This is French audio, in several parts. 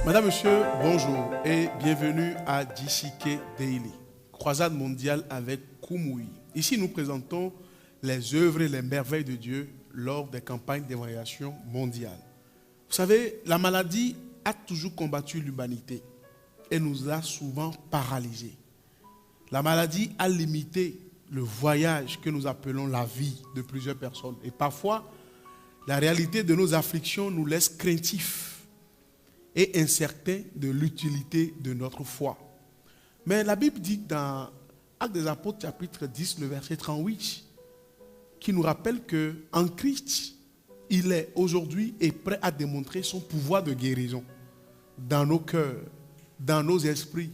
Madame, Monsieur, bonjour et bienvenue à JCK Daily, croisade mondiale avec Koumoui. Ici, nous présentons les œuvres et les merveilles de Dieu lors des campagnes d'évaluation mondiale. Vous savez, la maladie a toujours combattu l'humanité et nous a souvent paralysés. La maladie a limité le voyage que nous appelons la vie de plusieurs personnes. Et parfois, la réalité de nos afflictions nous laisse craintifs et incertains de l'utilité de notre foi. Mais la Bible dit dans Actes des Apôtres chapitre 10, le verset 38, qui nous rappelle qu'en Christ, il est aujourd'hui et prêt à démontrer son pouvoir de guérison dans nos cœurs, dans nos esprits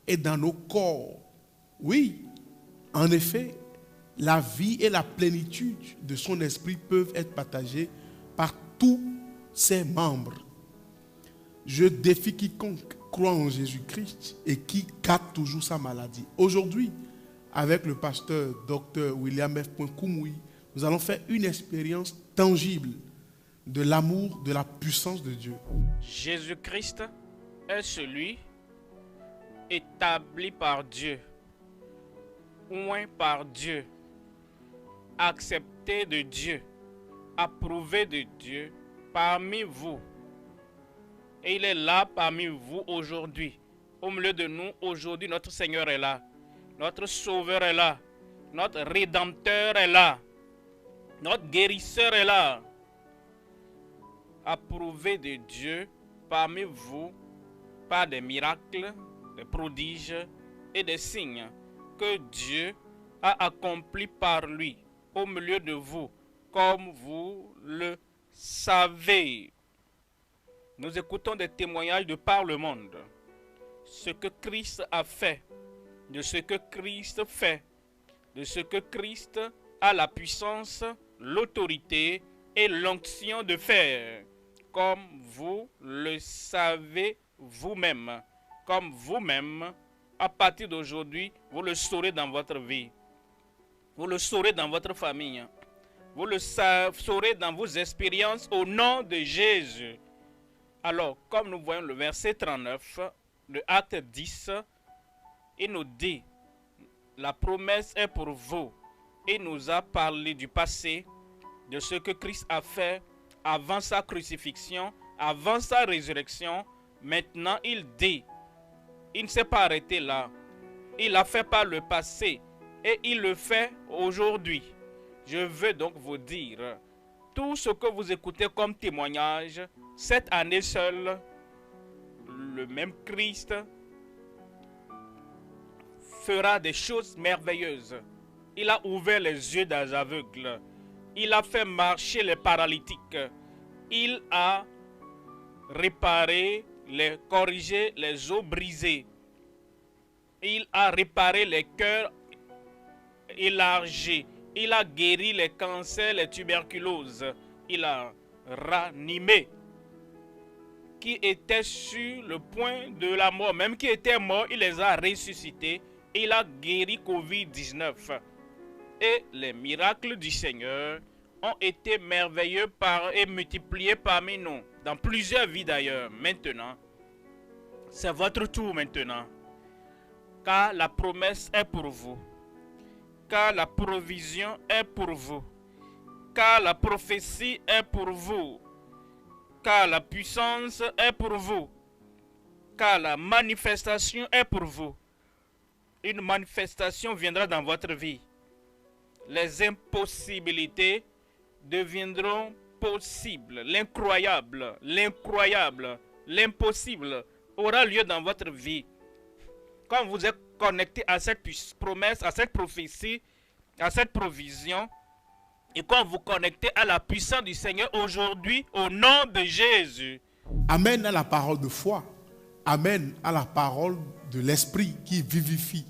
et dans nos corps. Oui, en effet, la vie et la plénitude de son esprit peuvent être partagées par tous ses membres. Je défie quiconque croit en Jésus-Christ et qui garde toujours sa maladie. Aujourd'hui, avec le pasteur Dr. William F. Koumoui, nous allons faire une expérience tangible de l'amour, de la puissance de Dieu. Jésus-Christ est celui établi par Dieu, oint par Dieu, accepté de Dieu, approuvé de Dieu parmi vous. Et il est là parmi vous aujourd'hui. Au milieu de nous, aujourd'hui, notre Seigneur est là. Notre Sauveur est là. Notre Rédempteur est là. Notre Guérisseur est là. Approuvé de Dieu parmi vous par des miracles, des prodiges et des signes que Dieu a accomplis par lui au milieu de vous, comme vous le savez. Nous écoutons des témoignages de par le monde. Ce que Christ a fait, de ce que Christ fait, de ce que Christ a la puissance, l'autorité et l'onction de faire, comme vous le savez vous-même. Comme vous-même, à partir d'aujourd'hui, vous le saurez dans votre vie. Vous le saurez dans votre famille. Vous le saurez dans vos expériences au nom de Jésus. Alors, comme nous voyons le verset 39 de Acte 10, il nous dit, la promesse est pour vous. Il nous a parlé du passé, de ce que Christ a fait avant sa crucifixion, avant sa résurrection. Maintenant, il dit, il ne s'est pas arrêté là. Il l'a fait par le passé et il le fait aujourd'hui. Je veux donc vous dire, tout ce que vous écoutez comme témoignage, cette année seule, le même Christ fera des choses merveilleuses. Il a ouvert les yeux des aveugles. Il a fait marcher les paralytiques. Il a réparé, corrigé les os brisés. Il a réparé les cœurs élargis. Il a guéri les cancers, les tuberculoses. Il a ranimé qui étaient sur le point de la mort, même qui étaient morts, il les a ressuscités. Il a guéri Covid-19. Et les miracles du Seigneur ont été merveilleux et multipliés parmi nous, dans plusieurs vies d'ailleurs. Maintenant, c'est votre tour maintenant, car la promesse est pour vous, car la provision est pour vous, car la prophétie est pour vous, car la puissance est pour vous, car la manifestation est pour vous. Une manifestation viendra dans votre vie. Les impossibilités deviendront possibles. L'incroyable, l'impossible aura lieu dans votre vie. Quand vous êtes connecté à cette promesse, à cette prophétie, à cette provision, et quand vous connectez à la puissance du Seigneur aujourd'hui, au nom de Jésus. Amen à la parole de foi. Amen à la parole de l'Esprit qui vivifie.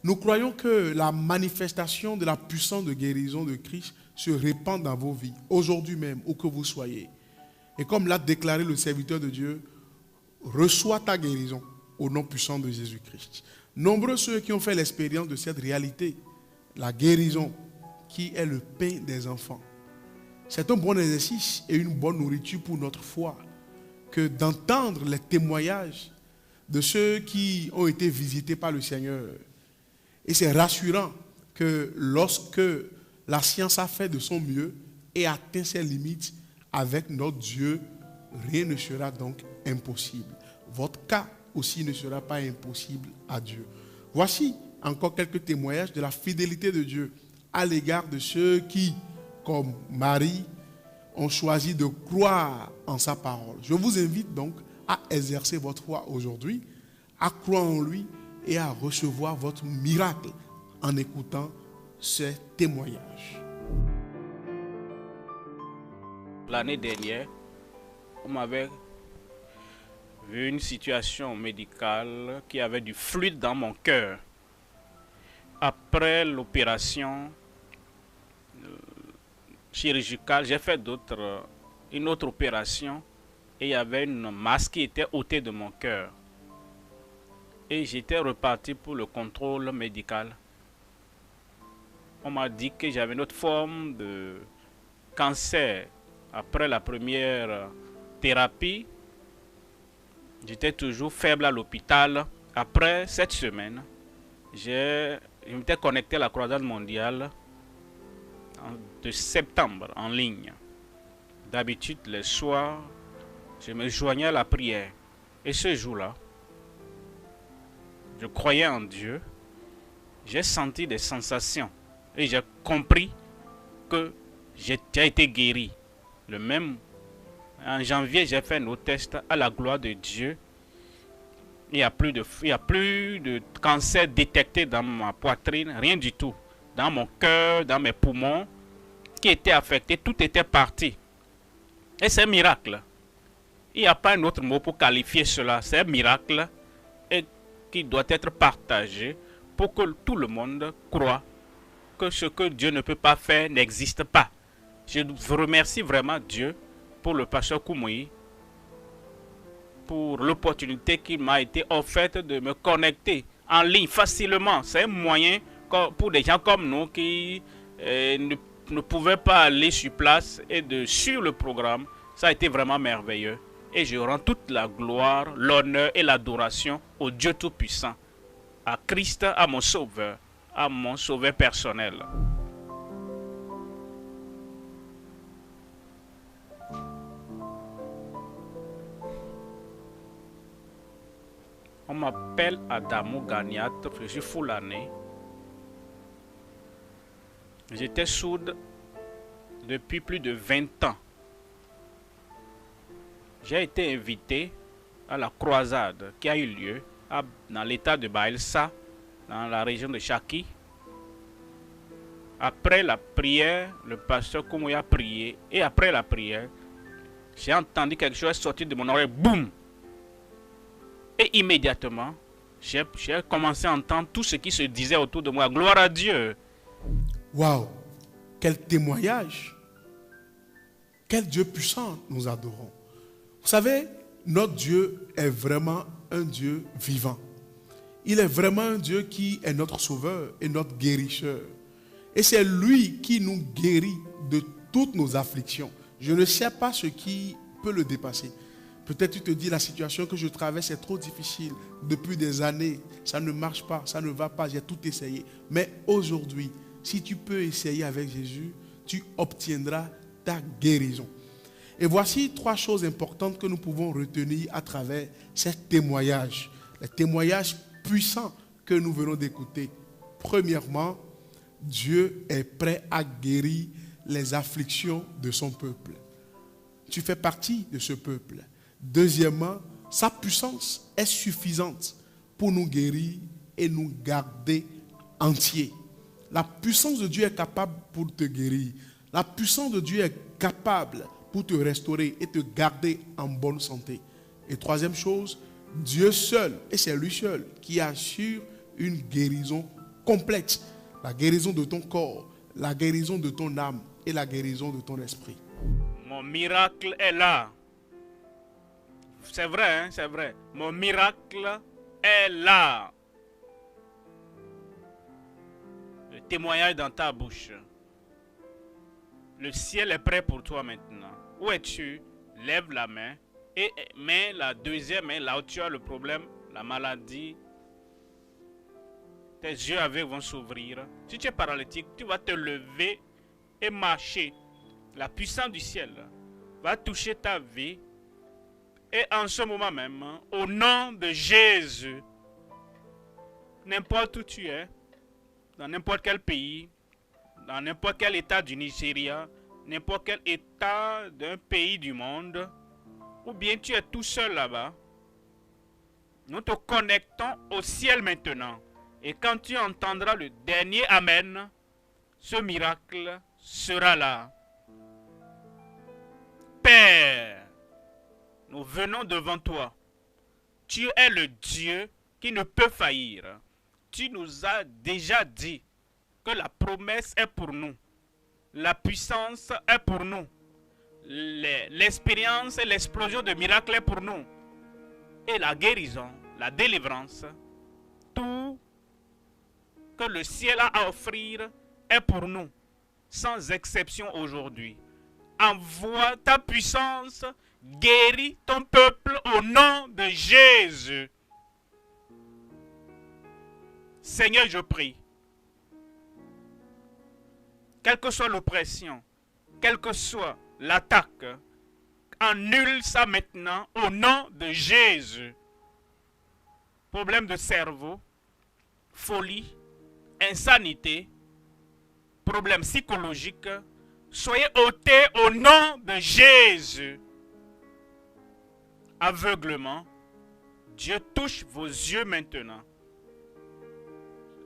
Nous croyons que la manifestation de la puissance de guérison de Christ se répand dans vos vies, aujourd'hui même, où que vous soyez. Et comme l'a déclaré le serviteur de Dieu, reçois ta guérison au nom puissant de Jésus-Christ. Nombreux ceux qui ont fait l'expérience de cette réalité, la guérison qui est le pain des enfants. C'est un bon exercice et une bonne nourriture pour notre foi. que d'entendre les témoignages de ceux qui ont été visités par le Seigneur. Et c'est rassurant que lorsque la science a fait de son mieux et atteint ses limites, avec notre Dieu, rien ne sera donc impossible. Votre cas aussi ne sera pas impossible à Dieu. Voici encore quelques témoignages de la fidélité de Dieu à l'égard de ceux qui, comme Marie, ont choisi de croire en sa parole. Je vous invite donc à exercer votre foi aujourd'hui, à croire en lui et à recevoir votre miracle en écoutant ces témoignages. L'année dernière, on m'avait vu une situation médicale qui avait du fluide dans mon cœur. Après l'opération chirurgicale, j'ai fait une autre opération et il y avait une masse qui était ôtée de mon cœur. Et j'étais reparti pour le contrôle médical. On m'a dit que j'avais une autre forme de cancer. Après la première thérapie, j'étais toujours faible à l'hôpital. Après cette semaine, je m'étais connecté à la croisade mondiale de septembre en ligne. D'habitude, les soirs, je me joignais à la prière. Et ce jour-là, je croyais en Dieu. J'ai senti des sensations. Et j'ai compris que j'ai été guéri. Le même, en janvier, j'ai fait nos tests à la gloire de Dieu. Il n'y a plus de cancer détecté dans ma poitrine, rien du tout. Dans mon cœur, dans mes poumons, qui étaient affectés, tout était parti. Et c'est un miracle. Il n'y a pas un autre mot pour qualifier cela. C'est un miracle et qui doit être partagé pour que tout le monde croit que ce que Dieu ne peut pas faire n'existe pas. Je vous remercie vraiment Dieu pour le pasteur Koumoui, pour l'opportunité qui m'a été offerte de me connecter en ligne facilement. C'est un moyen pour des gens comme nous qui ne pouvaient pas aller sur place et de suivre le programme. Ça a été vraiment merveilleux. Et je rends toute la gloire, l'honneur et l'adoration au Dieu Tout-Puissant, à Christ, à mon Sauveur personnel. On m'appelle Adamo Ganiat, je suis Foulané. J'étais sourde depuis plus de 20 ans. J'ai été invité à la croisade qui a eu lieu dans l'état de Baelsa, dans la région de Chaki. Après la prière, le pasteur Koumoui a prié. Et après la prière, j'ai entendu quelque chose sortir de mon oreille. Boum! Et immédiatement, j'ai commencé à entendre tout ce qui se disait autour de moi. Gloire à Dieu! Waouh! Quel témoignage! Quel Dieu puissant nous adorons! Vous savez, notre Dieu est vraiment un Dieu vivant. Il est vraiment un Dieu qui est notre sauveur et notre guérisseur. Et c'est lui qui nous guérit de toutes nos afflictions. Je ne sais pas ce qui peut le dépasser. Peut-être tu te dis, la situation que je traverse est trop difficile. Depuis des années, ça ne marche pas, ça ne va pas, j'ai tout essayé. Mais aujourd'hui, si tu peux essayer avec Jésus, tu obtiendras ta guérison. Et voici 3 choses importantes que nous pouvons retenir à travers ces témoignages. Les témoignages puissants que nous venons d'écouter. Premièrement, Dieu est prêt à guérir les afflictions de son peuple. Tu fais partie de ce peuple. Deuxièmement, sa puissance est suffisante pour nous guérir et nous garder entiers. La puissance de Dieu est capable pour te guérir. La puissance de Dieu est capable pour te restaurer et te garder en bonne santé. Et troisième chose, Dieu seul, et c'est lui seul, qui assure une guérison complète. La guérison de ton corps, la guérison de ton âme et la guérison de ton esprit. Mon miracle est là. C'est vrai, hein, c'est vrai. Mon miracle est là. Le témoignage dans ta bouche. Le ciel est prêt pour toi maintenant. Où es-tu? Lève la main Mais la deuxième, là où tu as le problème, la maladie, tes yeux aveugles vont s'ouvrir. Si tu es paralytique, tu vas te lever et marcher. La puissance du ciel va toucher ta vie. Et en ce moment même, au nom de Jésus, n'importe où tu es, dans n'importe quel pays, dans n'importe quel état du Nigeria, n'importe quel état d'un pays du monde, ou bien tu es tout seul là-bas, nous te connectons au ciel maintenant. Et quand tu entendras le dernier Amen, ce miracle sera là. Père, nous venons devant toi. Tu es le Dieu qui ne peut faillir. Tu nous as déjà dit que la promesse est pour nous. La puissance est pour nous. L'expérience et l'explosion de miracles est pour nous. Et la guérison, la délivrance, tout que le ciel a à offrir est pour nous, sans exception aujourd'hui. Envoie ta puissance, guéris ton peuple au nom de Jésus. Seigneur, je prie, quelle que soit l'oppression, quelle que soit l'attaque, annule ça maintenant au nom de Jésus. Problème de cerveau, folie, insanité, problème psychologique, soyez ôtés au nom de Jésus. Aveuglement, Dieu touche vos yeux maintenant.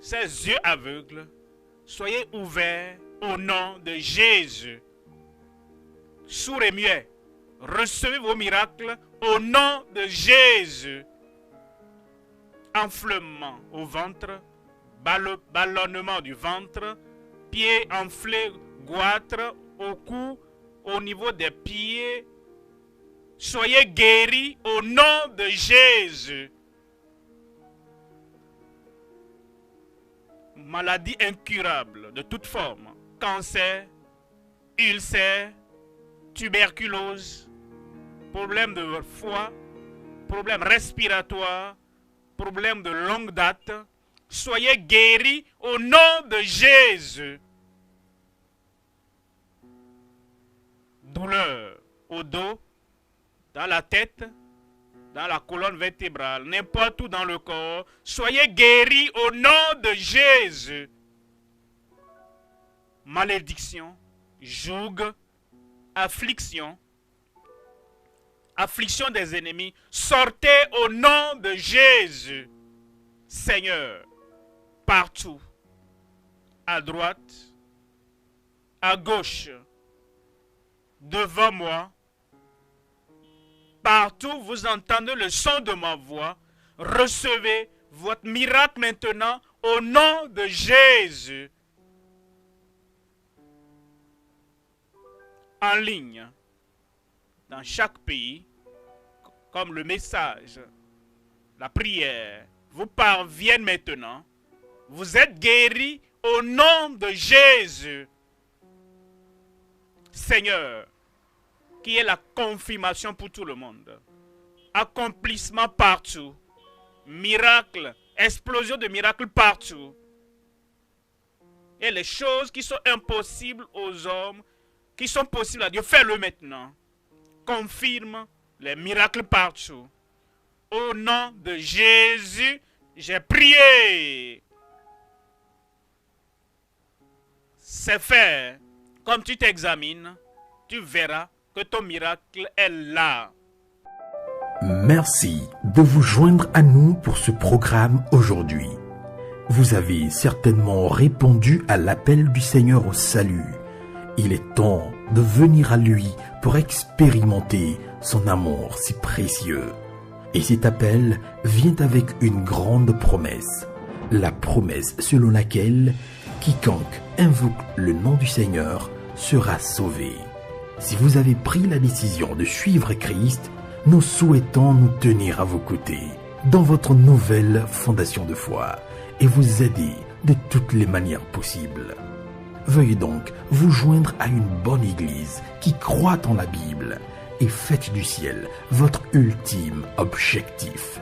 Ces yeux aveugles, soyez ouverts au nom de Jésus. Sourds et muets, recevez vos miracles au nom de Jésus. Enflement au ventre, ballonnement du ventre, pieds enflés, goitre au cou, au niveau des pieds. Soyez guéris au nom de Jésus. Maladie incurable de toute forme, cancer, ulcère, tuberculose, problème de foie, problème respiratoire, problème de longue date, soyez guéris au nom de Jésus. Douleur au dos, dans la tête, dans la colonne vertébrale, n'importe où dans le corps, soyez guéris au nom de Jésus. Malédiction, joug, affliction, affliction des ennemis, sortez au nom de Jésus. Seigneur, partout, à droite, à gauche, devant moi, partout vous entendez le son de ma voix, recevez votre miracle maintenant au nom de Jésus. En ligne, dans chaque pays, comme le message, la prière vous parviennent maintenant, vous êtes guéris au nom de Jésus. Seigneur, qui est la confirmation pour tout le monde. Accomplissement partout. Miracle, explosion de miracles partout. Et les choses qui sont impossibles aux hommes, qui sont possibles à Dieu, fais-le maintenant. Confirme les miracles partout. Au nom de Jésus, j'ai prié. C'est fait. Comme tu t'examines, tu verras que ton miracle est là. Merci de vous joindre à nous pour ce programme aujourd'hui. Vous avez certainement répondu à l'appel du Seigneur au salut. Il est temps de venir à lui pour expérimenter son amour si précieux. Et cet appel vient avec une grande promesse. La promesse selon laquelle quiconque invoque le nom du Seigneur sera sauvé. Si vous avez pris la décision de suivre Christ, nous souhaitons nous tenir à vos côtés dans votre nouvelle fondation de foi et vous aider de toutes les manières possibles. Veuillez donc vous joindre à une bonne église qui croit en la Bible et faites du ciel votre ultime objectif.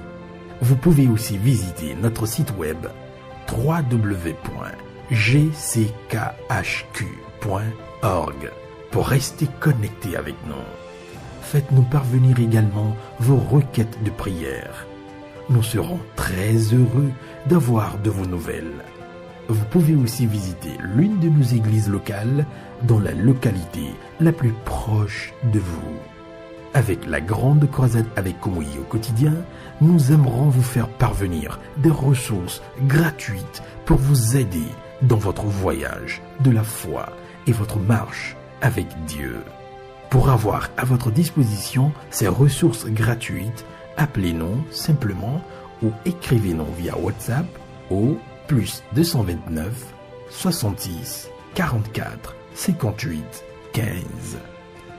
Vous pouvez aussi visiter notre site web www.gchq.org pour rester connecté avec nous. Faites-nous parvenir également vos requêtes de prière. Nous serons très heureux d'avoir de vos nouvelles. Vous pouvez aussi visiter l'une de nos églises locales dans la localité la plus proche de vous. Avec la grande croisade avec Kumuyi au quotidien, nous aimerons vous faire parvenir des ressources gratuites pour vous aider dans votre voyage de la foi et votre marche avec Dieu. Pour avoir à votre disposition ces ressources gratuites, appelez-nous simplement ou écrivez-nous via WhatsApp au +229 66 44 58 15.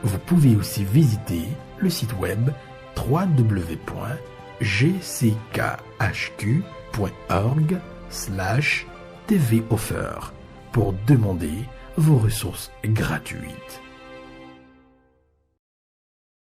Vous pouvez aussi visiter le site web www.gchq.org/tvoffer pour demander vos ressources gratuites.